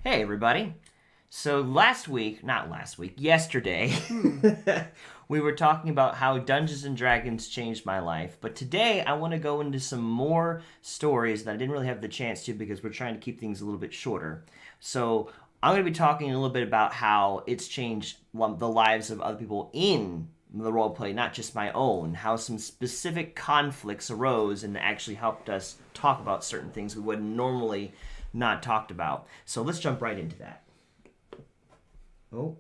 Hey, everybody. So yesterday, we were talking about how Dungeons and Dragons changed my life. But today, I want to go into some more stories that I didn't really have the chance to because we're trying to keep things a little bit shorter. So I'm going to be talking a little bit about how it's changed the lives of other people in the roleplay, not just my own, how some specific conflicts arose and actually helped us talk about certain things we wouldn't normally not talked about. So let's jump right into that. Oh.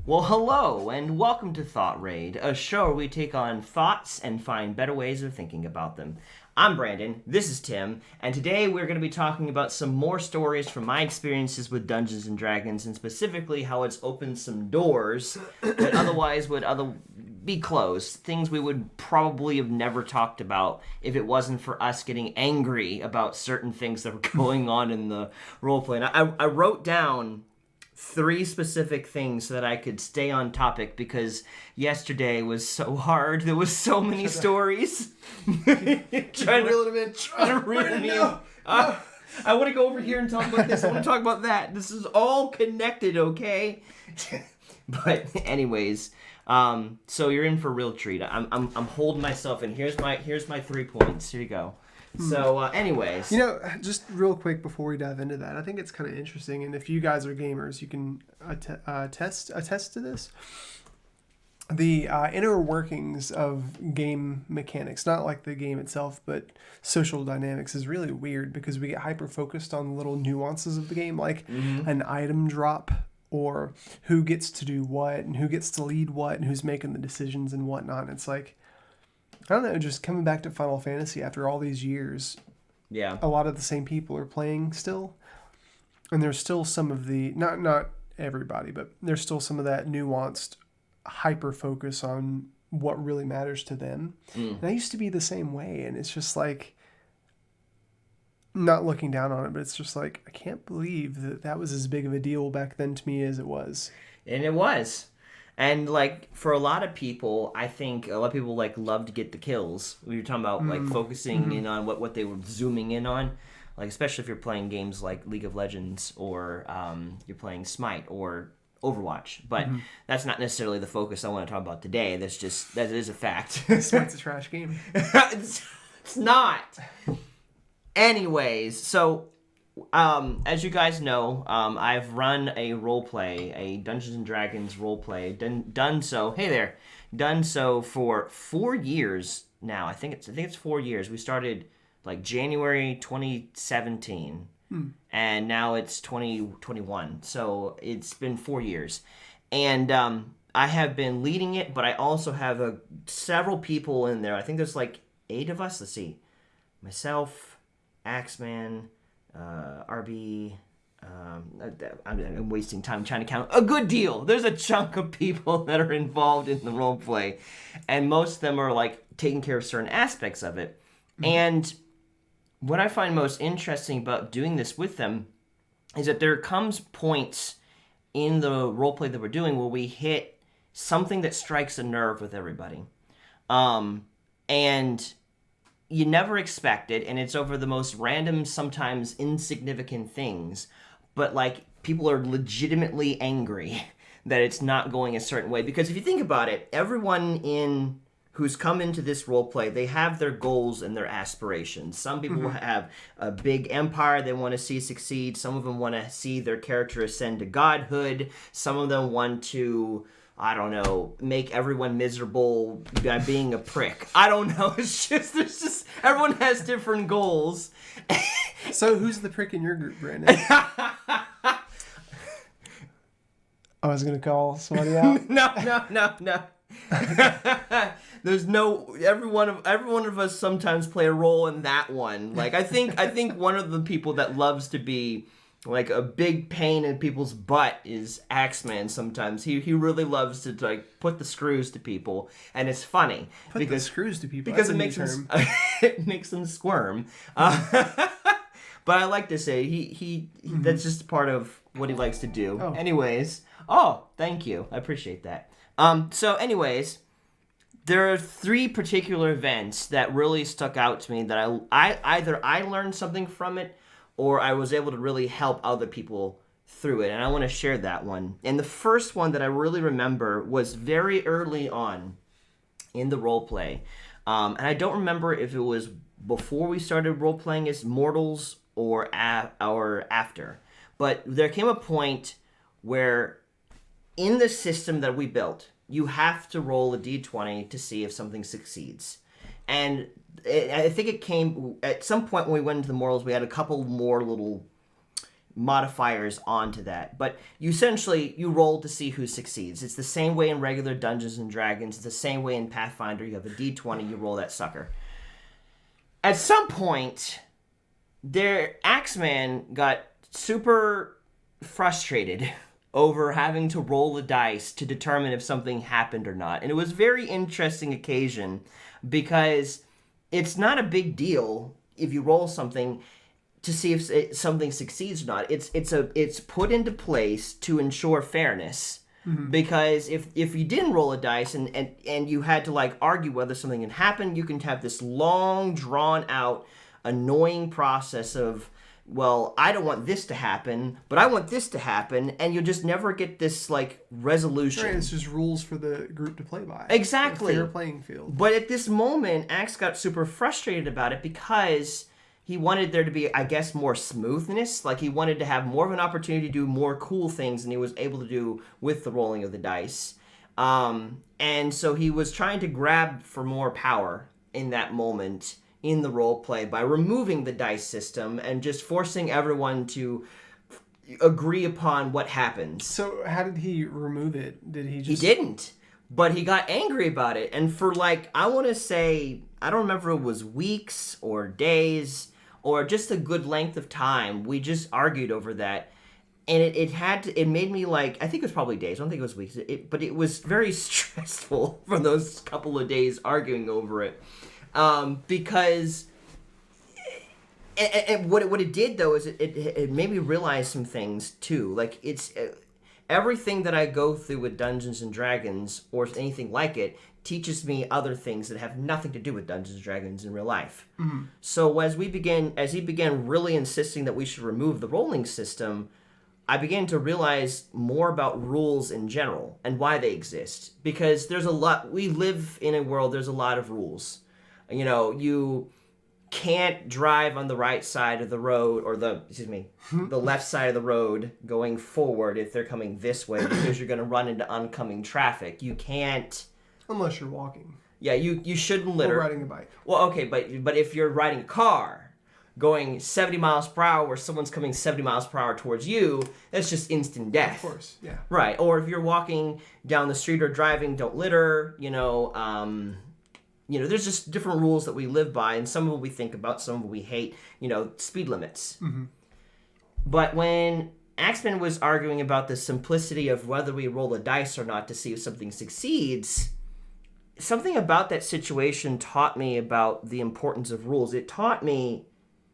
Well, hello, and welcome to thoughtraid, a show where we take on thoughts and find better ways of thinking about them. I'm Brandon, this is Tim, and today we're going to be talking about some more stories from my experiences with Dungeons & Dragons, and specifically how it's opened some doors that otherwise would be closed. Things we would probably have never talked about if it wasn't for us getting angry about certain things that were going on in the roleplay. And I wrote down 3 specific things so that I could stay on topic because yesterday was so hard. There was so many stories. Trying to reel me in. I want to go over here and talk about this. I want to talk about that. This is all connected, okay? But anyways, so you're in for a real treat. I'm holding myself in. Here's my 3 points. Here you go. So, anyways. Just real quick before we dive into that, I think it's kind of interesting, and if you guys are gamers, you can attest to this. The inner workings of game mechanics, not like the game itself, but social dynamics, is really weird because we get hyper-focused on little nuances of the game, like an item drop, or who gets to do what, and who gets to lead what, and who's making the decisions and whatnot. And it's like, I don't know, just coming back to Final Fantasy after all these years. Yeah. A lot of the same people are playing still. And there's still some of the, not everybody, but there's still some of that nuanced hyper focus on what really matters to them. And I used to be the same way. And it's just like, not looking down on it, but it's just like, I can't believe that was as big of a deal back then to me as it was. And it was. And, for a lot of people, I think a lot of people, love to get the kills. We were talking about, focusing in on what they were zooming in on. Especially if you're playing games like League of Legends or you're playing Smite or Overwatch. But that's not necessarily the focus I want to talk about today. That is a fact. Smite's a trash game. It's not. Anyways, so... as you guys know, I've run a Dungeons and Dragons roleplay, done so for 4 years now. I think it's 4 years. We started January 2017, and now it's 2021. So it's been 4 years, and I have been leading it, but I also have several people in there. I think there's 8 of us. Let's see, myself, Axeman. RB, I'm wasting time trying to count a good deal. There's a chunk of people that are involved in the role play, and most of them are taking care of certain aspects of it. And what I find most interesting about doing this with them is that there comes points in the role play that we're doing where we hit something that strikes a nerve with everybody. And you never expect it, and it's over the most random, sometimes insignificant things. But, people are legitimately angry that it's not going a certain way. Because if you think about it, everyone who's come into this roleplay, they have their goals and their aspirations. Some people have a big empire they want to see succeed. Some of them want to see their character ascend to godhood. Some of them want to... I don't know, make everyone miserable by being a prick. I don't know. Everyone has different goals. So who's the prick in your group, Brandon? I was going to call somebody out. No. There's no, every one of us sometimes play a role in that one. I think one of the people that loves to be a big pain in people's butt is Axeman sometimes. He really loves to put the screws to people, and it's funny. Because it makes them it makes them squirm. But I like to say he that's just part of what he likes to do. Oh. Anyways, thank you. I appreciate that. So anyways, there are 3 particular events that really stuck out to me that I either I learned something from it or I was able to really help other people through it, and I want to share that one. And the first one that I really remember was very early on in the role play. And I don't remember if it was before we started role playing as mortals or after. But there came a point where in the system that we built, you have to roll a d20 to see if something succeeds. And I think it came at some point when we went into the mortals, we had a couple more little modifiers onto that. But you roll to see who succeeds. It's the same way in regular Dungeons and Dragons. It's the same way in Pathfinder. You have a d20, you roll that sucker. At some point, Axeman got super frustrated over having to roll the dice to determine if something happened or not. And it was a very interesting occasion because it's not a big deal if you roll something to see if something succeeds or not. It's put into place to ensure fairness. Mm-hmm. Because if you didn't roll a dice and you had to like argue whether something had happened, you can have this long, drawn out, annoying process of, well, I don't want this to happen, but I want this to happen, and you'll just never get this like resolution. Right, it's just rules for the group to play by. Exactly. A fair playing field. But at this moment, Axe got super frustrated about it because he wanted there to be, I guess, more smoothness. Like he wanted to have more of an opportunity to do more cool things than he was able to do with the rolling of the dice. And so he was trying to grab for more power in that moment in the role play by removing the dice system and just forcing everyone to agree upon what happens. So how did he remove it? Did he just... He didn't. But he got angry about it. And for like, I want to say, I don't remember if it was weeks or days or just a good length of time, we just argued over that. And it made me like, I think it was probably days. I don't think it was weeks. But it was very stressful for those couple of days arguing over it. Because and what it did though is it made me realize some things too. Like it's everything that I go through with Dungeons and Dragons or anything like it teaches me other things that have nothing to do with Dungeons and Dragons in real life. Mm-hmm. So as he began really insisting that we should remove the rolling system, I began to realize more about rules in general and why they exist. Because there's a lot, we live in a world, there's a lot of rules. You know, you can't drive on the right side of the road or the left side of the road going forward if they're coming this way because you're going to run into oncoming traffic. You can't... Unless you're walking. Yeah, you shouldn't litter. Or riding a bike. Well, okay, but if you're riding a car going 70 miles per hour where someone's coming 70 miles per hour towards you, that's just instant death. Of course, yeah. Right, or if you're walking down the street or driving, don't litter, there's just different rules that we live by, and some of them we think about, some of them we hate, speed limits. Mm-hmm. But when Axeman was arguing about the simplicity of whether we roll a dice or not to see if something succeeds, something about that situation taught me about the importance of rules. It taught me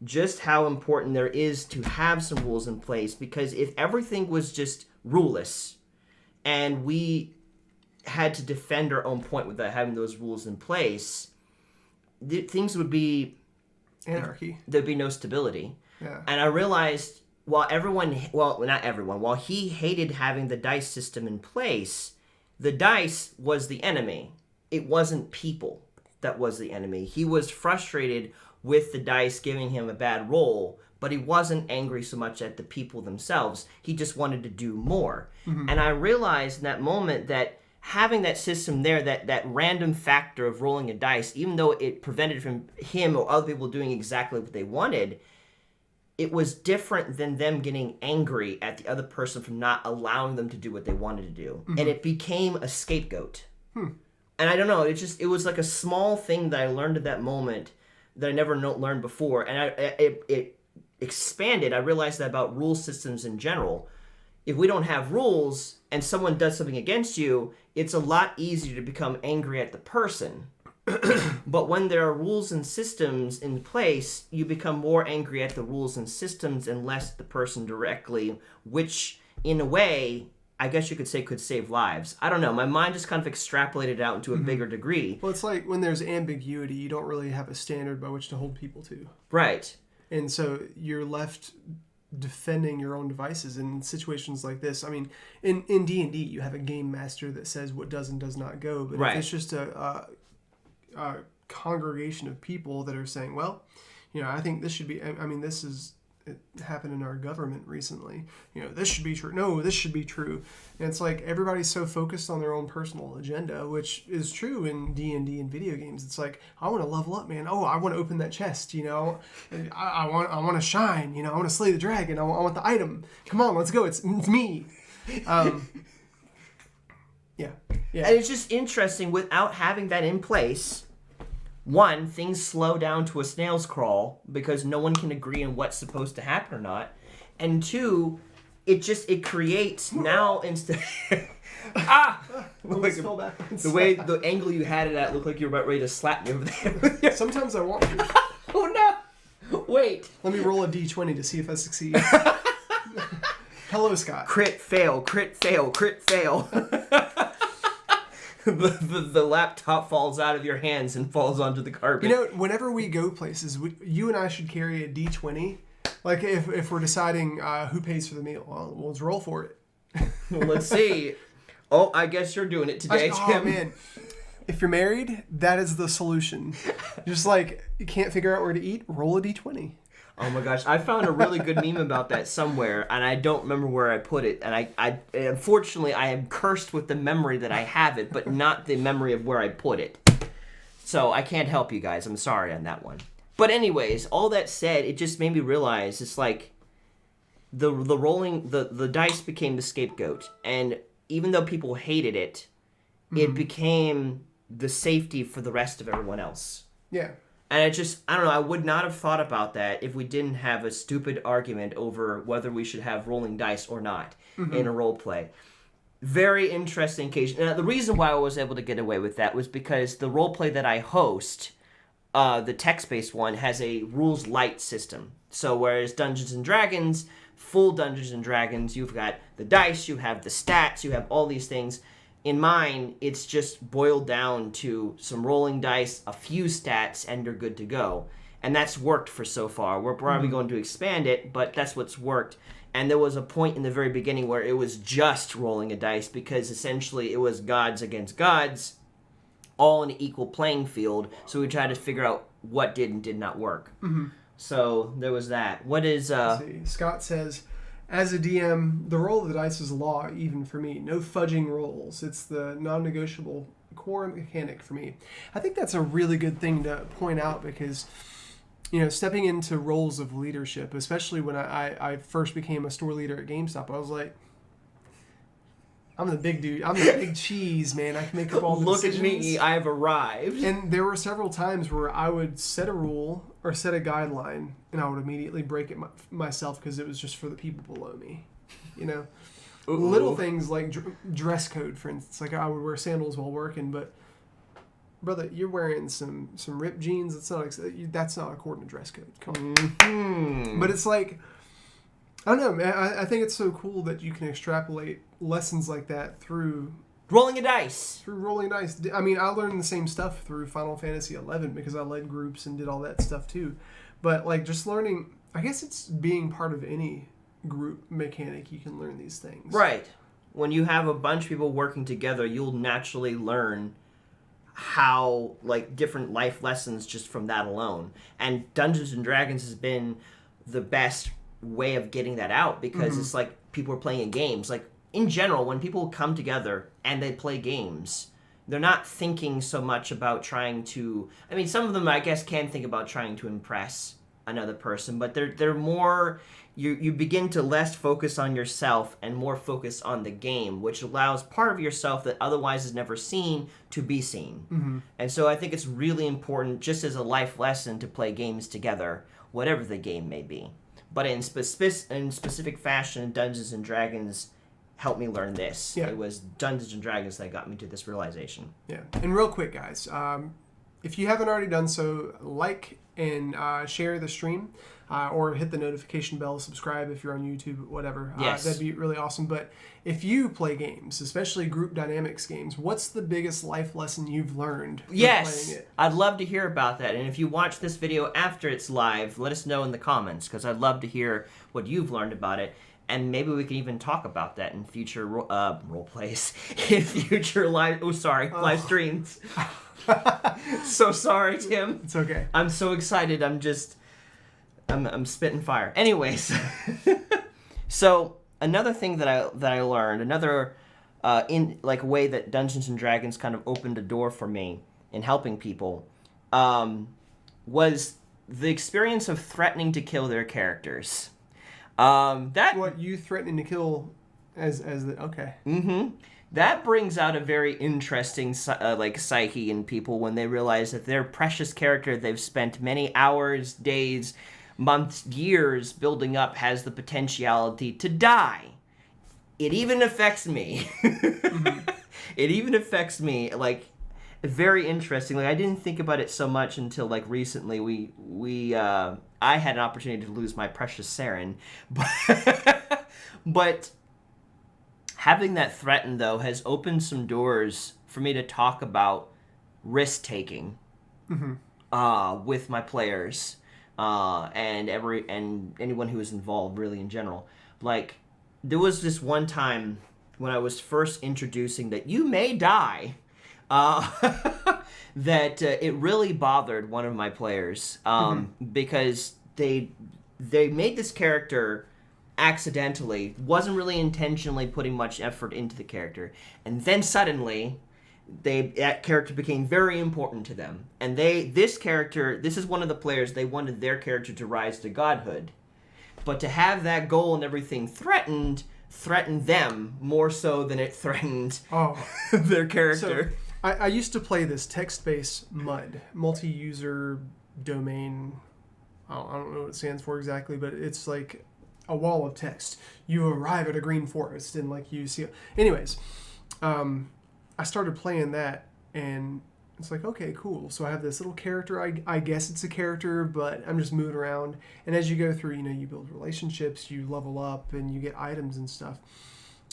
just how important there is to have some rules in place, because if everything was just ruleless and we had to defend our own point without having those rules in place, things would be anarchy. There'd be no stability. Yeah. And I realized while not everyone, while he hated having the dice system in place, the dice was the enemy. It wasn't people that was the enemy. He was frustrated with the dice giving him a bad roll, but he wasn't angry so much at the people themselves. He just wanted to do more. Mm-hmm. And I realized in that moment that having that system there, that random factor of rolling a dice, even though it prevented from him or other people doing exactly what they wanted, it was different than them getting angry at the other person for not allowing them to do what they wanted to do. Mm-hmm. And it became a scapegoat. And I don't know, it was like a small thing that I learned at that moment that I never learned before. And it expanded. I realized that about rule systems in general. If we don't have rules and someone does something against you, it's a lot easier to become angry at the person But when there are rules and systems in place, you become more angry at the rules and systems and less at the person directly, which, in a way, I guess you could say could save lives. I don't know. My mind just kind of extrapolated out into a bigger degree. Well, it's like when there's ambiguity, you don't really have a standard by which to hold people to. Right. And so you're left defending your own devices in situations like this. I mean, in D&D, you have a game master that says what does and does not go. But Right. if it's just a congregation of people that are saying, well, I think this should be, I mean, it happened in our government recently. This should be true. No, this should be true. And it's like everybody's so focused on their own personal agenda, which is true in D&D and video games. It's like, I want to level up, man. Oh, I want to open that chest, I want to shine, I want to slay the dragon. I want the item. Come on, let's go. It's me. Yeah. And it's just interesting, without having that in place, one, things slow down to a snail's crawl because no one can agree on what's supposed to happen or not. And two, it creates now instead... Fell backwards. The angle you had it at looked like you were about ready to slap me over there. Sometimes I want to. Oh no! Wait. Let me roll a d20 to see if I succeed. Hello, Scott. Crit fail, crit fail, crit fail. The laptop falls out of your hands and falls onto the carpet. Whenever we go places, you and I should carry a d20. Like if we're deciding who pays for the meal, well, let's roll for it. Well, let's see. Oh, I guess you're doing it today, Tim. Oh man, if you're married, that is the solution. Just like you can't figure out where to eat, roll a d20. Oh my gosh, I found a really good meme about that somewhere, and I don't remember where I put it. And I unfortunately, I am cursed with the memory that I have it, but not the memory of where I put it. So I can't help you guys. I'm sorry on that one. But anyways, all that said, it just made me realize it's like the rolling the dice became the scapegoat, and even though people hated it, it became the safety for the rest of everyone else. Yeah. And I don't know, I would not have thought about that if we didn't have a stupid argument over whether we should have rolling dice or not in a role play. Very interesting case. Now, the reason why I was able to get away with that was because the role play that I host, the text-based one, has a rules light system. So whereas Dungeons & Dragons, full Dungeons & Dragons, you've got the dice, you have the stats, you have all these things. In mine, it's just boiled down to some rolling dice, a few stats, and you're good to go. And that's worked for so far. We're probably going to expand it, but that's what's worked. And there was a point in the very beginning where it was just rolling a dice because essentially it was gods against gods, all in an equal playing field. So we tried to figure out what did and did not work. So there was that. What is... Let's see. Scott says... As a DM, the roll of the dice is law, even for me. No fudging rolls. It's the non-negotiable core mechanic for me. I think that's a really good thing to point out because, stepping into roles of leadership, especially when I first became a store leader at GameStop, I was like, I'm the big dude. I'm the big cheese, man. I can make up all the Look decisions. at me. I have arrived. And there were several times where I would set a rule or set a guideline, and I would immediately break it myself because it was just for the people below me. Little things like dress code, for instance. Like I would wear sandals while working, but brother, you're wearing some ripped jeans. That's not according to dress code. Come on. But it's like, I don't know, man. I think it's so cool that you can extrapolate lessons like that through rolling a dice. Through rolling dice. I mean, I learned the same stuff through Final Fantasy XI because I led groups and did all that stuff too. But like just learning, I guess it's being part of any group mechanic, you can learn these things. Right. When you have a bunch of people working together, you'll naturally learn how, like, different life lessons just from that alone. And Dungeons & Dragons has been the best way of getting that out because it's like people are playing games. Like, in general, when people come together and they play games, they're not thinking so much about trying to... I mean, some of them, I guess, can think about trying to impress another person, but they're more... You begin to less focus on yourself and more focus on the game, which allows part of yourself that otherwise is never seen to be seen. And so I think it's really important, just as a life lesson, to play games together, whatever the game may be. But in specific fashion, Dungeons & Dragons helped me learn this. Yeah. It was Dungeons & Dragons that got me to this realization. Yeah. And real quick, guys, if you haven't already done so, like and share the stream, or hit the notification bell, subscribe if you're on YouTube, whatever. Yes. That'd be really awesome. But if you play games, especially group dynamics games, what's the biggest life lesson you've learned from playing it? I'd love to hear about that. And if you watch this video after it's live, let us know in the comments, because I'd love to hear what you've learned about it. And maybe we can even talk about that in future role plays, in future live streams. So sorry, Tim. It's okay. I'm so excited. I'm spitting fire. Anyways, so another thing that I learned, another way that Dungeons and Dragons kind of opened a door for me in helping people, was the experience of threatening to kill their characters. What, you threatening to kill as the okay? Mm-hmm. That brings out a very interesting psyche in people when they realize that their precious character they've spent many hours, days, months, years building up has the potentiality to die. It even affects me. Mm-hmm. It even affects me. Like, very interesting. Like, I didn't think about it so much until like recently. I had an opportunity to lose my precious Saren, but having that threatened though has opened some doors for me to talk about risk taking with my players and anyone who is involved really in general. Like, there was this one time when I was first introducing that you may die. That it really bothered one of my players because they made this character accidentally, wasn't really intentionally putting much effort into the character, and then suddenly that character became very important to them, and this is one of the players, they wanted their character to rise to godhood, but to have that goal and everything threatened them more so than it threatened their character. So, I used to play this text-based MUD, multi-user domain. I don't know what it stands for exactly, but it's like a wall of text. You arrive at a green forest, and like you see. Anyways, I started playing that, and it's like, okay, cool. So I have this little character. I guess it's a character, but I'm just moving around. And as you go through, you build relationships, you level up, and you get items and stuff.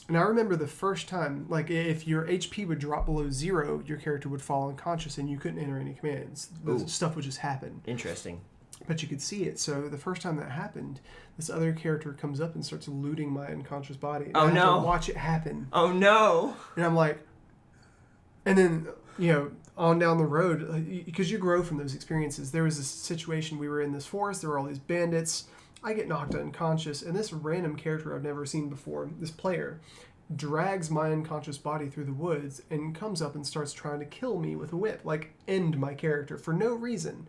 And I remember the first time, like, if your HP would drop below 0, your character would fall unconscious and you couldn't enter any commands. Stuff would just happen. Interesting. But you could see it. So the first time that happened, this other character comes up and starts looting my unconscious body. And I have to watch it happen. Oh, no. And I'm like... And then, on down the road, because you grow from those experiences, there was this situation, we were in this forest, there were all these bandits... I get knocked unconscious, and this random character I've never seen before, this player, drags my unconscious body through the woods and comes up and starts trying to kill me with a whip, like end my character for no reason.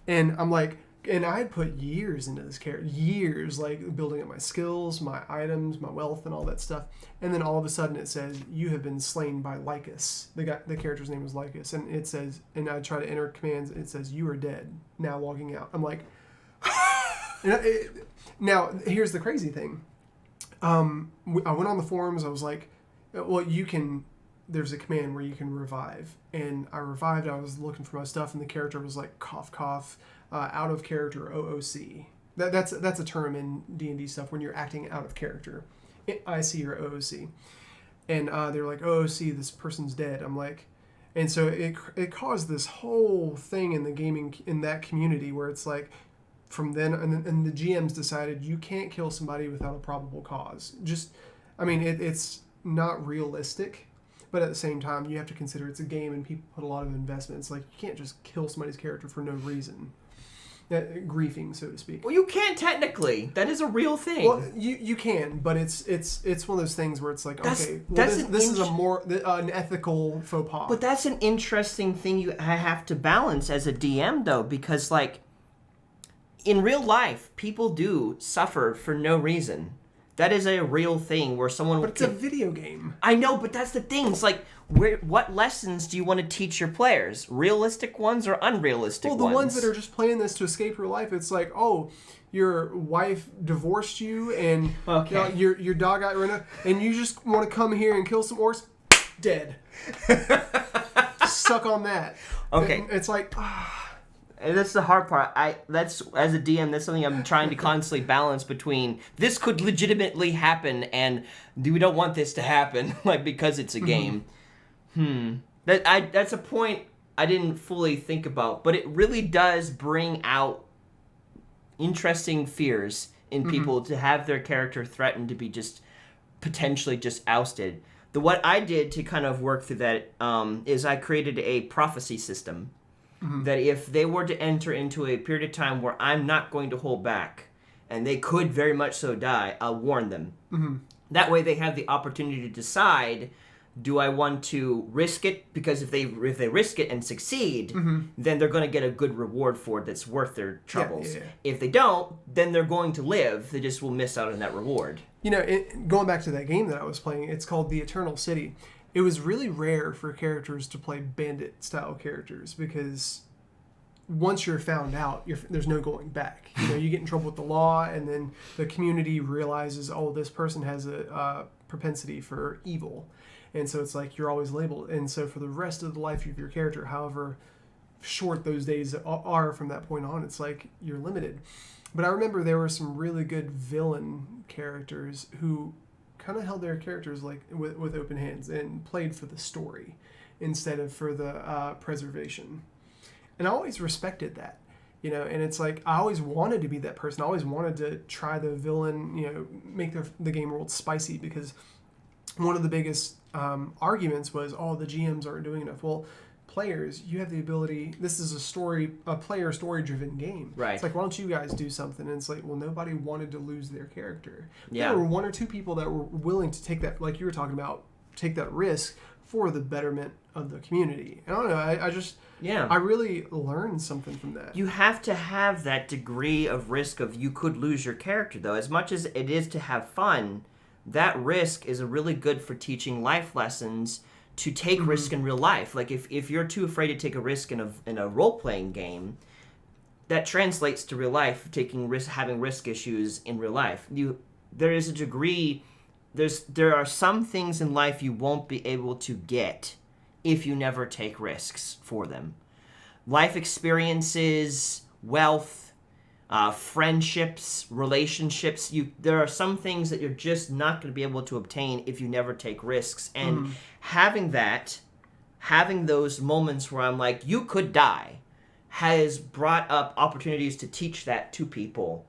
And I'm like, and I had put years into this character, years, like building up my skills, my items, my wealth, and all that stuff. And then all of a sudden it says, you have been slain by Lycus. The character's name was Lycus. And it says, and I try to enter commands, and it says, you are dead, now logging out. I'm like... Now, here's the crazy thing. I went on the forums. I was like, well, there's a command where you can revive. And I revived. I was looking for my stuff, and the character was like, cough, cough, out of character, OOC. That's a term in D&D stuff when you're acting out of character. IC or OOC. And they were like, OOC, this person's dead. I'm like... And so it caused this whole thing in the gaming, in that community where it's like... From then, and the GMs decided you can't kill somebody without a probable cause. It's not realistic, but at the same time, you have to consider it's a game and people put a lot of investment. It's like, you can't just kill somebody's character for no reason. Griefing, so to speak. Well, you can technically. That is a real thing. Well, you can, but it's one of those things where it's like, this is an ethical faux pas. But that's an interesting thing I have to balance as a DM, though, because, like, in real life, people do suffer for no reason. That is a real thing where someone... But it's a video game. I know, but that's the thing. It's like, what lessons do you want to teach your players? Realistic ones or unrealistic ones? Well, the ones that are just playing this to escape your life, it's like, oh, your wife divorced you and your dog got run out, and you just want to come here and kill some orcs? Dead. stuck on that. Okay. It's like, And that's the hard part. That's as a DM, that's something I'm trying to constantly balance between this could legitimately happen and we don't want this to happen, like because it's a game. That's a point I didn't fully think about, but it really does bring out interesting fears in people to have their character threatened to be just potentially just ousted. What I did to kind of work through that is I created a prophecy system that if they were to enter into a period of time where I'm not going to hold back and they could very much so die, I'll warn them. That way they have the opportunity to decide, do I want to risk it? Because if they risk it and succeed, then they're going to get a good reward for it that's worth their troubles. Yeah. If they don't, then they're going to live. They just will miss out on that reward. You know, going back to that game that I was playing, it's called The Eternal City. It was really rare for characters to play bandit-style characters because once you're found out, there's no going back. You know, you get in trouble with the law, and then the community realizes, oh, this person has a propensity for evil. And so it's like you're always labeled. And so for the rest of the life of your character, however short those days are from that point on, it's like you're limited. But I remember there were some really good villain characters who kind of held their characters like with open hands and played for the story instead of for the preservation. And I always respected that, you know, and it's like I always wanted to be that person. I always wanted to try the villain, you know, make the game world spicy, because one of the biggest arguments was, oh, the GMs aren't doing enough. Well, players, you have the ability. This is a player story-driven game. Right. It's like, why don't you guys do something? And it's like, well, nobody wanted to lose their character. Yeah. There were one or two people that were willing to take that, like you were talking about, take that risk for the betterment of the community. And I don't know. I just. Yeah. I really learned something from that. You have to have that degree of risk of you could lose your character, though. As much as it is to have fun, that risk is really good for teaching life lessons to take risk in real life. Like if you're too afraid to take a risk in a role-playing game, that translates to real life, having risk issues in real life. There is a degree, there are some things in life you won't be able to get if you never take risks for them. Life experiences, wealth, friendships, relationships. There are some things that you're just not going to be able to obtain if you never take risks. And having those moments where I'm like, you could die, has brought up opportunities to teach that to people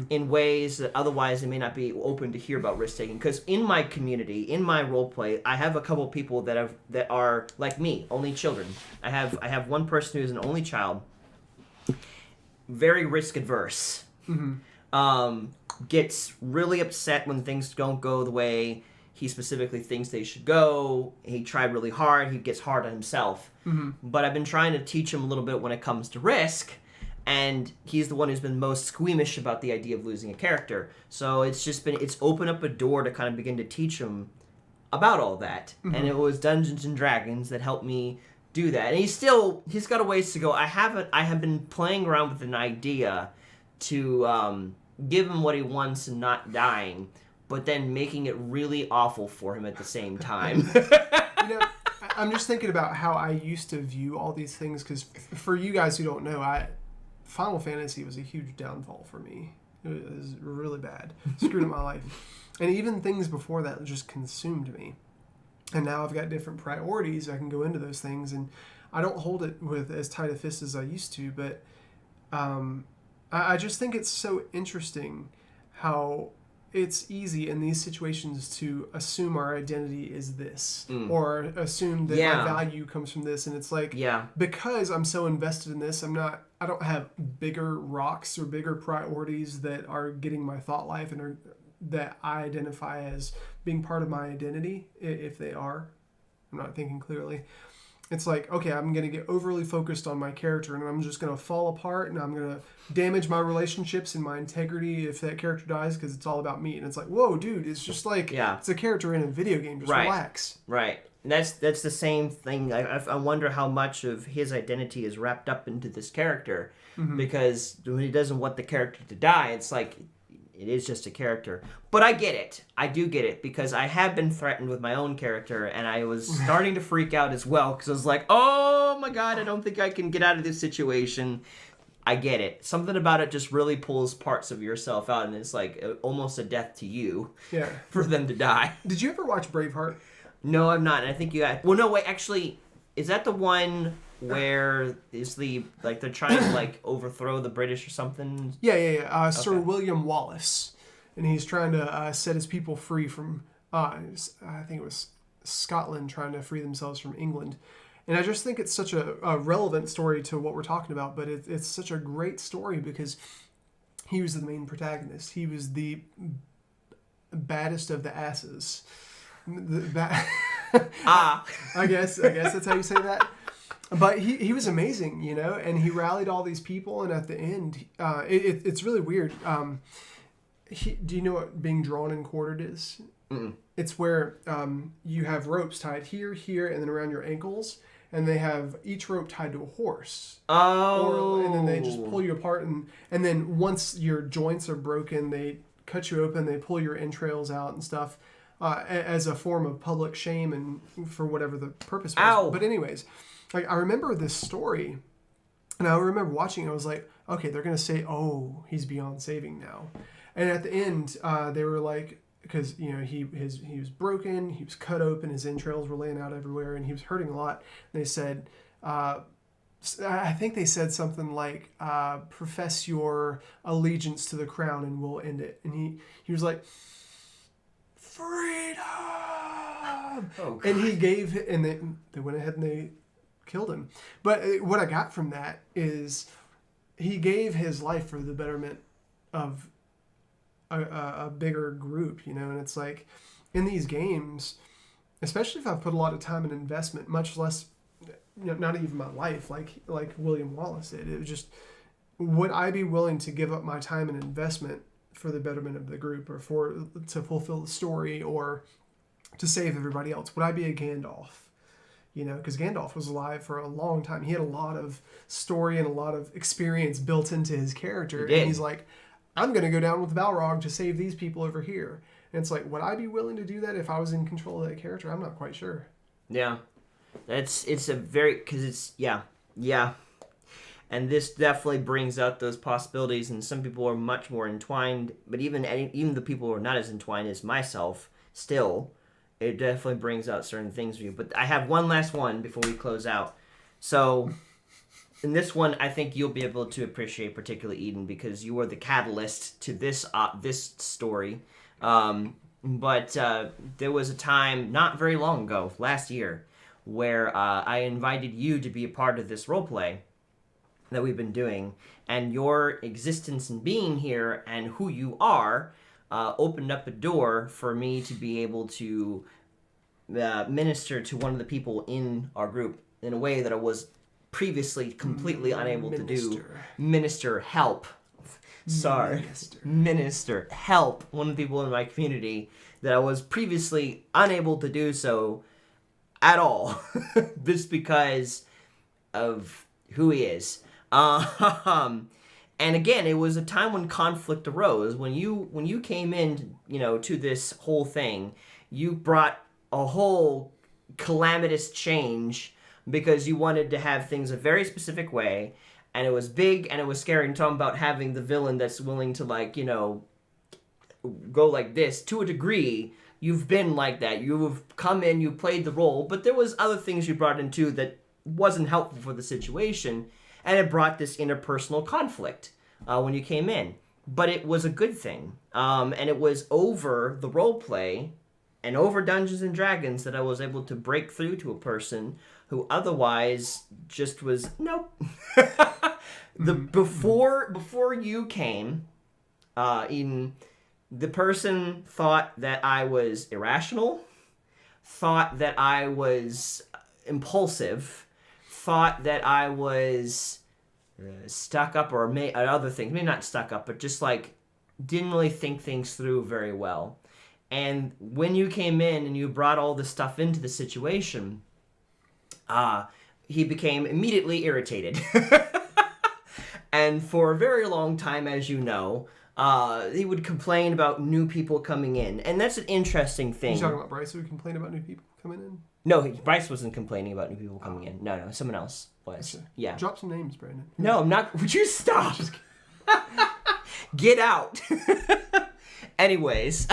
in ways that otherwise they may not be open to hear about risk taking. Because in my community, in my role play, I have a couple people that are like me, only children. I have one person who's an only child, very risk adverse. Gets really upset when things don't go the way he specifically thinks they should go. He tried really hard. He gets hard on himself. But I've been trying to teach him a little bit when it comes to risk, and he's the one who's been most squeamish about the idea of losing a character. So it's opened up a door to kind of begin to teach him about all that. And it was Dungeons and Dragons that helped me do that. And he's got a ways to go. I have been playing around with an idea to give him what he wants and not dying, but then making it really awful for him at the same time. You know, I'm just thinking about how I used to view all these things, because for you guys who don't know, Final Fantasy was a huge downfall for me. It was really bad. Screwed up my life. And even things before that just consumed me. And now I've got different priorities. I can go into those things, and I don't hold it with as tight a fist as I used to, but I just think it's so interesting how it's easy in these situations to assume our identity is this, or assume that my value comes from this. And it's like, because I'm so invested in this, I don't have bigger rocks or bigger priorities that are getting my thought life and that I identify as being part of my identity, if they are. I'm not thinking clearly. It's like, okay, I'm going to get overly focused on my character, and I'm just going to fall apart, and I'm going to damage my relationships and my integrity if that character dies, because it's all about me. And it's like, whoa, dude, it's just like, it's a character in a video game. Just relax. Right. And that's the same thing. I wonder how much of his identity is wrapped up into this character, because when he doesn't want the character to die, it's like, it is just a character. But I get it. I do get it, because I have been threatened with my own character, and I was starting to freak out as well, because I was like, oh my god, I don't think I can get out of this situation. I get it. Something about it just really pulls parts of yourself out, and it's like almost a death to you. Yeah. For them to die. Did you ever watch Braveheart? No, I'm not. And I think you got... Well, no, wait, actually, is that the one where is the... Like, they're trying to, like, overthrow the British or something? Yeah. Sir William Wallace. And he's trying to set his people free from... I think it was Scotland trying to free themselves from England. And I just think it's such a relevant story to what we're talking about, but it's such a great story because he was the main protagonist. He was the baddest of the asses. I guess that's how you say that. But he was amazing, you know, and he rallied all these people, and at the end, it's really weird. Do you know what being drawn and quartered is? Mm-mm. It's where you have ropes tied here, and then around your ankles, and they have each rope tied to a horse. Oh. And then they just pull you apart, and then once your joints are broken, they cut you open, they pull your entrails out and stuff as a form of public shame and for whatever the purpose was. Ow. But anyways, like I remember this story, and I remember watching it, I was like, okay, they're going to say, oh, he's beyond saving now. And at the end, they were like, because you know he was broken, he was cut open, his entrails were laying out everywhere, and he was hurting a lot. And they said, I think they said something like, "Profess your allegiance to the crown, and we'll end it." And he was like, "Freedom!" Oh, and he gave, and they went ahead and they killed him. But what I got from that is he gave his life for the betterment of a bigger group, you know. And it's like in these games, especially if I've put a lot of time and investment, much less, you know, not even my life, like William Wallace did. It was just, would I be willing to give up my time and investment for the betterment of the group, or to fulfill the story, or to save everybody else? Would I be a Gandalf? You know, because Gandalf was alive for a long time. He had a lot of story and a lot of experience built into his character. And he's like, I'm going to go down with Balrog to save these people over here. And it's like, would I be willing to do that if I was in control of that character? I'm not quite sure. Yeah. It's a very... Because it's... Yeah. And this definitely brings out those possibilities, and some people are much more entwined, but even the people who are not as entwined as myself, still, it definitely brings out certain things for you. But I have one last one before we close out. So... in this one, I think you'll be able to appreciate, particularly Eden, because you were the catalyst to this story. But there was a time not very long ago, last year, where I invited you to be a part of this roleplay that we've been doing, and your existence and being here and who you are opened up a door for me to be able to minister to one of the people in our group in a way that I was previously completely unable to do. Help. Minister, help one of the people in my community that I was previously unable to do so at all, just because of who he is. And again, it was a time when conflict arose. When you came in, you know, to this whole thing, you brought a whole calamitous change, because you wanted to have things a very specific way, and it was big and it was scary. And talking about having the villain that's willing to, like, you know, go like this to a degree. You've been like that. You've come in, you played the role, but there was other things you brought in too that wasn't helpful for the situation, and it brought this interpersonal conflict when you came in. But it was a good thing, and it was over the role play and over Dungeons and Dragons that I was able to break through to a person who otherwise just was nope. Before you came, Eden, the person thought that I was irrational, thought that I was impulsive, thought that I was stuck up, or other things. Maybe not stuck up, but just like didn't really think things through very well. And when you came in and you brought all this stuff into the situation, he became immediately irritated. And for a very long time, as you know, He would complain about new people coming in, and that's an interesting thing. You talking about Bryce who would complain about new people coming in? No, Bryce wasn't complaining about new people coming in. No, someone else was. Gotcha. Yeah. Drop some names, Brandon. No, I'm not. Would you stop? Get out. Anyways.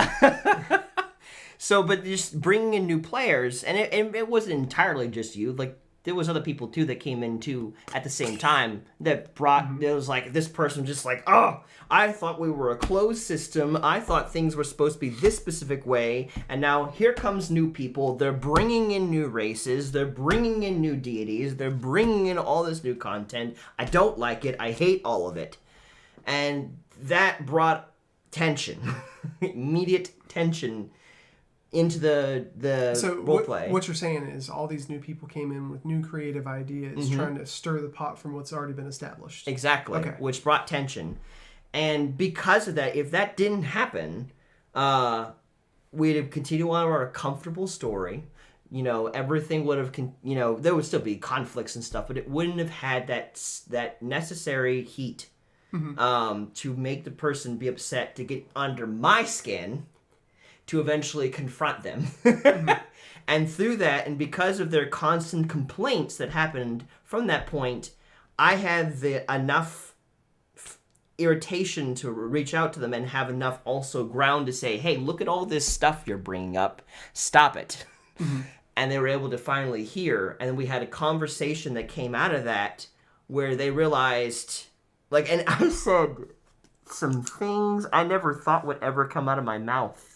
So, but just bringing in new players, and it wasn't entirely just you. Like, there was other people, too, that came in, too, at the same time that brought, it was like, this person just like, oh, I thought we were a closed system. I thought things were supposed to be this specific way. And now here comes new people. They're bringing in new races. They're bringing in new deities. They're bringing in all this new content. I don't like it. I hate all of it. And that brought tension, immediate tension into the roleplay. What you're saying is all these new people came in with new creative ideas, trying to stir the pot from what's already been established. Exactly, okay. Which brought tension. And because of that, if that didn't happen, we'd have continued on our comfortable story. You know, everything would have, there would still be conflicts and stuff, but it wouldn't have had that necessary heat to make the person be upset to get under my skin to eventually confront them. And through that, and because of their constant complaints that happened from that point, I had enough irritation to reach out to them and have enough also ground to say, hey, look at all this stuff you're bringing up. Stop it. And they were able to finally hear. And we had a conversation that came out of that where they realized, like, and I said some things I never thought would ever come out of my mouth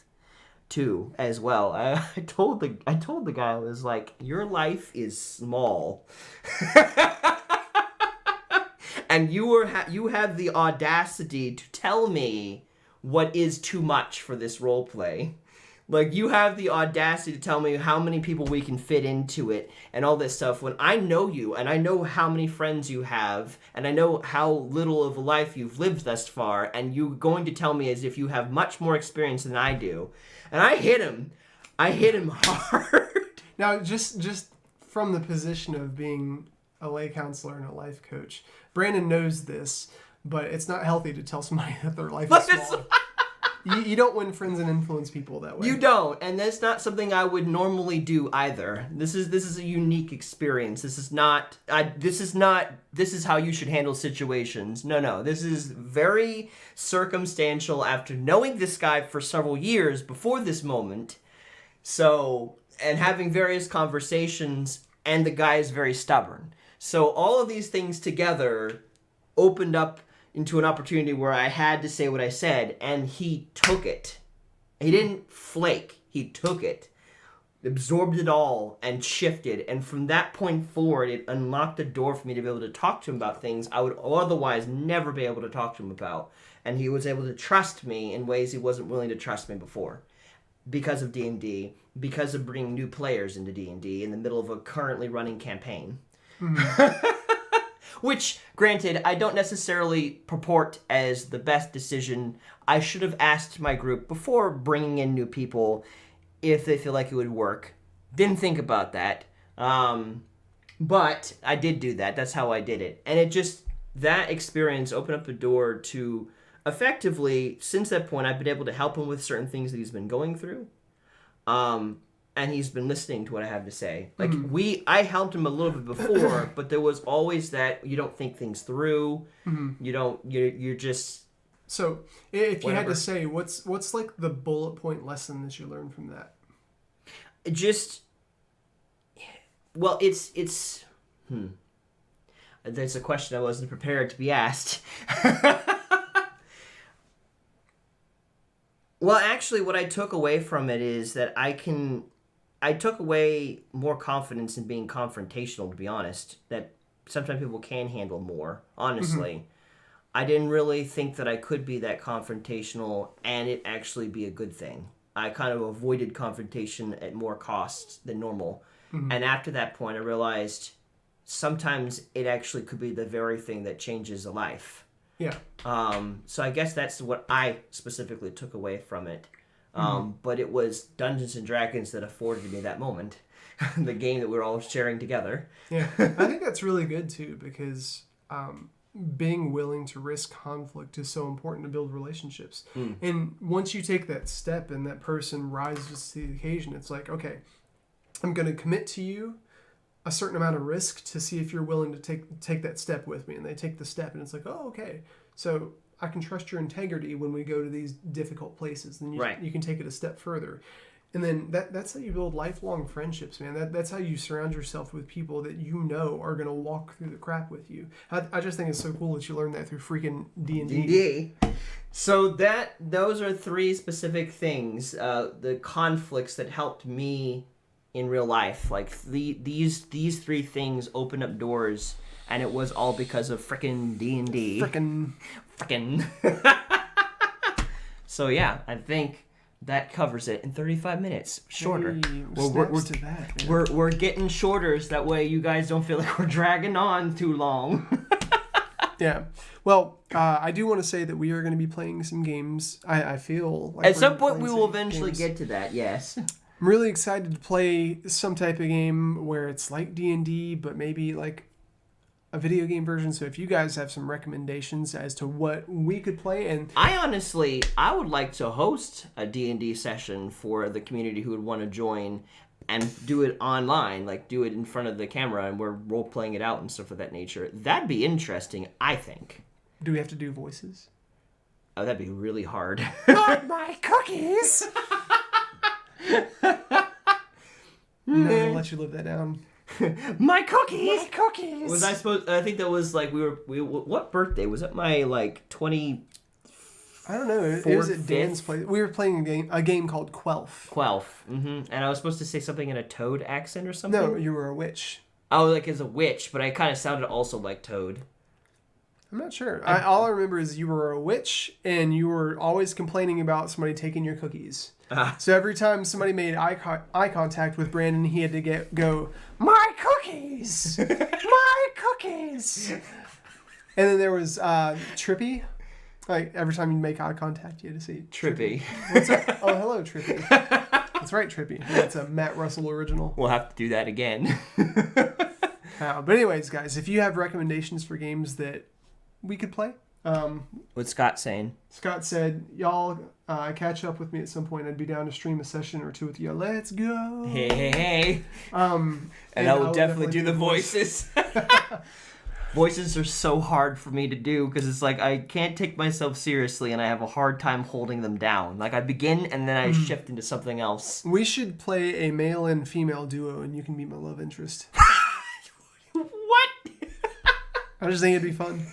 too, as well. I told the guy, I was like, your life is small. And you have the audacity to tell me what is too much for this role play. Like, you have the audacity to tell me how many people we can fit into it and all this stuff when I know you and I know how many friends you have and I know how little of a life you've lived thus far, and you're going to tell me as if you have much more experience than I do. And I hit him hard. Now, just from the position of being a lay counselor and a life coach, Brandon knows this, but it's not healthy to tell somebody that their life is small. You don't win friends and influence people that way. You don't, and that's not something I would normally do either. This is a unique experience. This is how you should handle situations. No. This is very circumstantial after knowing this guy for several years before this moment. So, and having various conversations, and the guy is very stubborn. So all of these things together opened up into an opportunity where I had to say what I said, and he took it. He didn't flake. He took it, absorbed it all, and shifted. And from that point forward, it unlocked the door for me to be able to talk to him about things I would otherwise never be able to talk to him about. And he was able to trust me in ways he wasn't willing to trust me before. Because of D&D, because of bringing new players into D&D in the middle of a currently running campaign. Which, granted, I don't necessarily purport as the best decision. I should have asked my group before bringing in new people if they feel like it would work. Didn't think about that. But I did do that. That's how I did it. And that experience opened up a door to, effectively, since that point, I've been able to help him with certain things that he's been going through. And he's been listening to what I have to say. Like, I helped him a little bit before, but there was always that you don't think things through. You're just... So, if you had to say, what's like the bullet point lesson that you learned from that? That's a question I wasn't prepared to be asked. Well, actually, what I took away from it is that I took away more confidence in being confrontational, to be honest. That sometimes people can handle more, honestly. I didn't really think that I could be that confrontational and it actually be a good thing. I kind of avoided confrontation at more costs than normal. And after that point, I realized sometimes it actually could be the very thing that changes a life. Yeah. So I guess that's what I specifically took away from it. But it was Dungeons and Dragons that afforded me that moment. The game that we were all sharing together. Yeah. I think that's really good too, because being willing to risk conflict is so important to build relationships. And once you take that step and that person rises to the occasion, it's like, okay, I'm going to commit to you a certain amount of risk to see if you're willing to take that step with me. And they take the step, and it's like, oh, okay, so I can trust your integrity when we go to these difficult places. Then you can take it a step further. And then that's how you build lifelong friendships, man. That's how you surround yourself with people that you know are going to walk through the crap with you. I just think it's so cool that you learned that through freaking D&D. So those are 3 specific things, the conflicts that helped me in real life. Like these 3 things opened up doors, and it was all because of frickin' D&D. Frickin'. So yeah, I think that covers it in 35 minutes. Shorter. Hey, we're getting shorter, so that way you guys don't feel like we're dragging on too long. Yeah. Well, I do want to say that we are going to be playing some games. I feel like at some point we will eventually get to that. Yes. I'm really excited to play some type of game where it's like D&D, but maybe like a video game version. So if you guys have some recommendations as to what we could play, and I would like to host a D&D session for the community who would want to join and do it online, like do it in front of the camera, and we're role playing it out and stuff of that nature. That'd be interesting, I think. Do we have to do voices? Oh, that'd be really hard. Not my cookies. No, I'll let you live that down. My cookies. My cookies. Was I supposed? I think that was like we. What birthday was it? My like 20. I don't know. It was at Dan's place. We were playing a game called Quelf. And I was supposed to say something in a Toad accent or something. No, you were a witch. Oh, like as a witch, but I kind of sounded also like Toad. I'm not sure. All I remember is you were a witch, and you were always complaining about somebody taking your cookies. So every time somebody made eye contact with Brandon, he had to go, my cookies! My cookies! And then there was Trippy. Like, every time you make eye contact, you had to see Trippy. What's up? Oh, hello, Trippy. That's right, Trippy. That's a Matt Russell original. We'll have to do that again. But anyways, guys, if you have recommendations for games that we could play. What's Scott saying? Scott said, y'all catch up with me at some point. I'd be down to stream a session or 2 with you. Let's go. Hey. And I will definitely do the voices. Voices are so hard for me to do because it's like I can't take myself seriously and I have a hard time holding them down. Like I begin and then I shift into something else. We should play a male and female duo and you can be my love interest. What? I just think it'd be fun.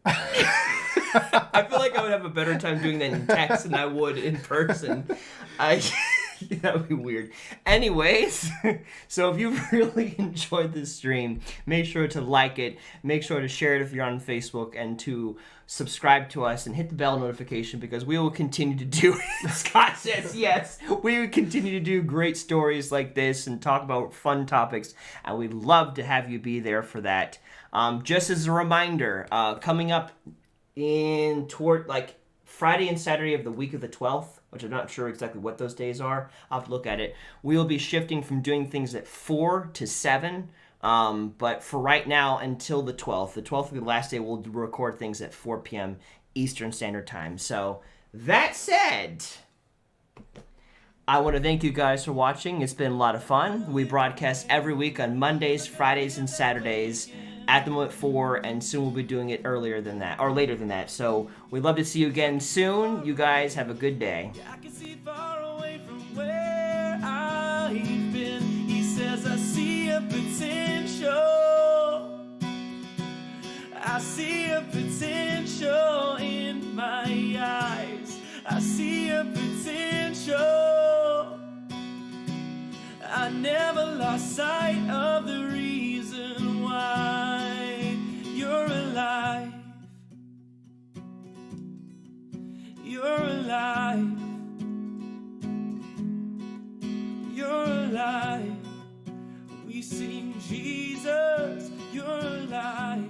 I feel like I would have a better time doing that in text than I would in person. That would be weird. Anyways, so if you've really enjoyed this stream, make sure to like it. Make sure to share it if you're on Facebook and to subscribe to us and hit the bell notification because we will continue to do it. Scott says yes. We will continue to do great stories like this and talk about fun topics, and we'd love to have you be there for that. Just as a reminder, coming up toward like Friday and Saturday of the week of the 12th, which I'm not sure exactly what those days are. I'll have to look at it. We will be shifting from doing things at 4 to 7. But for right now, until the 12th. The 12th will be the last day. We'll record things at 4 p.m. Eastern Standard Time. So, that said, I want to thank you guys for watching. It's been a lot of fun. We broadcast every week on Mondays, Fridays, and Saturdays. At the moment 4, and soon we'll be doing it earlier than that, or later than that. So we'd love to see you again soon. You guys have a good day. I can see far away from where I've been. He says I see a potential. I see a potential in my eyes. I see a potential. I never lost sight of the reason why. You're alive. You're alive. You're alive. We sing Jesus. You're alive.